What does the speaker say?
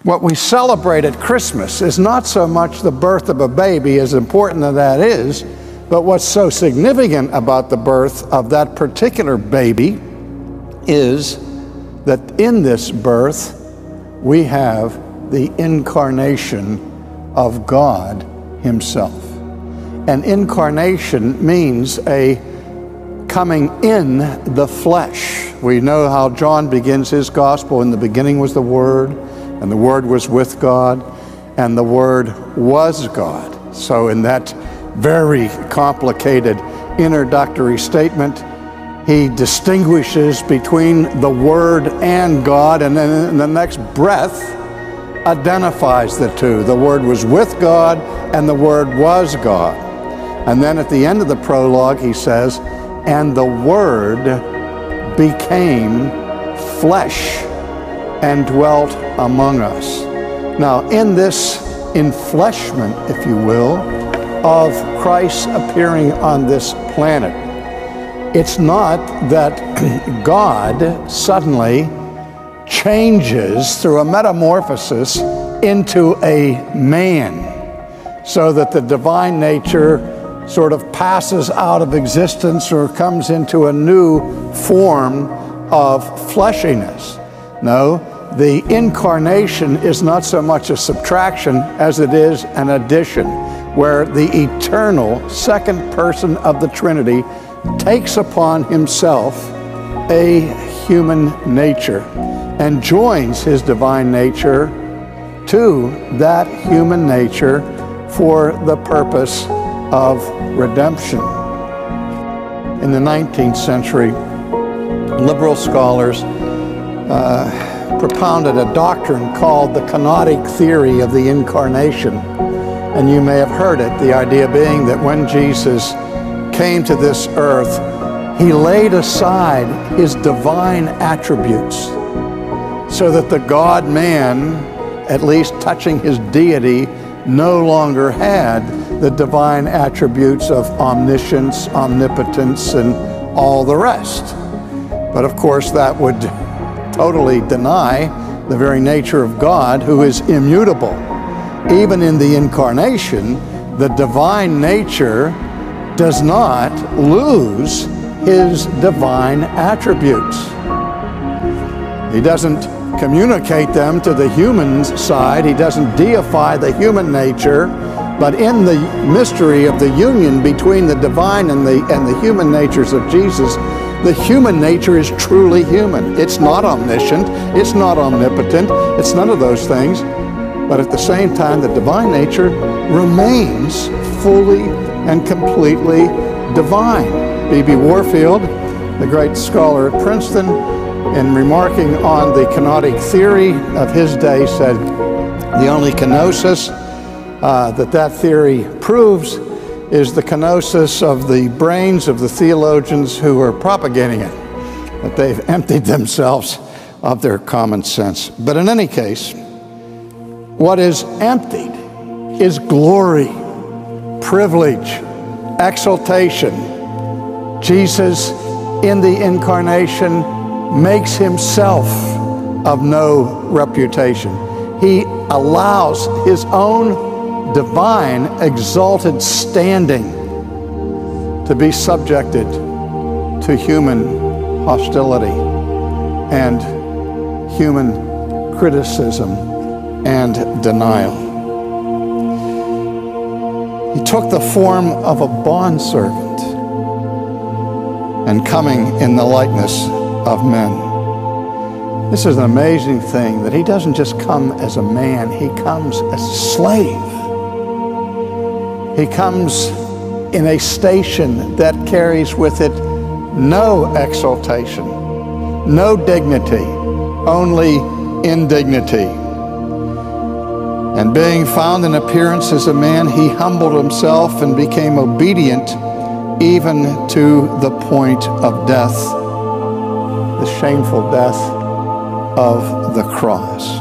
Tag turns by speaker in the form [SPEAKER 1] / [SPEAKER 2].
[SPEAKER 1] What we celebrate at Christmas is not so much the birth of a baby, as important as that is, but what's so significant about the birth of that particular baby is that in this birth we have the incarnation of God Himself. And incarnation means a coming in the flesh. We know how John begins his gospel. In the beginning was the Word, and the Word was with God, and the Word was God. So in that very complicated introductory statement, he distinguishes between the Word and God, and then in the next breath identifies the two. The Word was with God, and the Word was God. And then at the end of the prologue, he says, and the Word became flesh and dwelt among us. Now, in this enfleshment, if you will, of Christ appearing on this planet, it's not that God suddenly changes through a metamorphosis into a man, so that the divine nature sort of passes out of existence or comes into a new form of fleshiness. No, the incarnation is not so much a subtraction as it is an addition, where the eternal second person of the Trinity takes upon himself a human nature and joins his divine nature to that human nature for the purpose of redemption. In the 19th century, liberal scholars propounded a doctrine called the kenotic theory of the incarnation. And you may have heard it, the idea being that when Jesus came to this earth, He laid aside His divine attributes so that the God-man, at least touching His deity, no longer had the divine attributes of omniscience, omnipotence, and all the rest. But of course, that would totally deny the very nature of God, who is immutable. Even in the incarnation, the divine nature does not lose His divine attributes. He doesn't communicate them to the human side. He doesn't deify the human nature. But in the mystery of the union between the divine and the human natures of Jesus, the human nature is truly human. It's not omniscient, it's not omnipotent, it's none of those things. But at the same time, the divine nature remains fully and completely divine. B.B. Warfield, the great scholar at Princeton, in remarking on the kenotic theory of his day, said the only kenosis that theory proves is the kenosis of the brains of the theologians who are propagating it, that they've emptied themselves of their common sense. But in any case, what is emptied is glory, privilege, exaltation. Jesus in the incarnation makes Himself of no reputation. He allows His own divine exalted standing to be subjected to human hostility and human criticism and denial. He took the form of a bondservant, and coming in the likeness of men. This is an amazing thing, that He doesn't just come as a man, He comes as a slave. He comes in a station that carries with it no exaltation, no dignity, only indignity. And being found in appearance as a man, He humbled Himself and became obedient even to the point of death, the shameful death of the cross.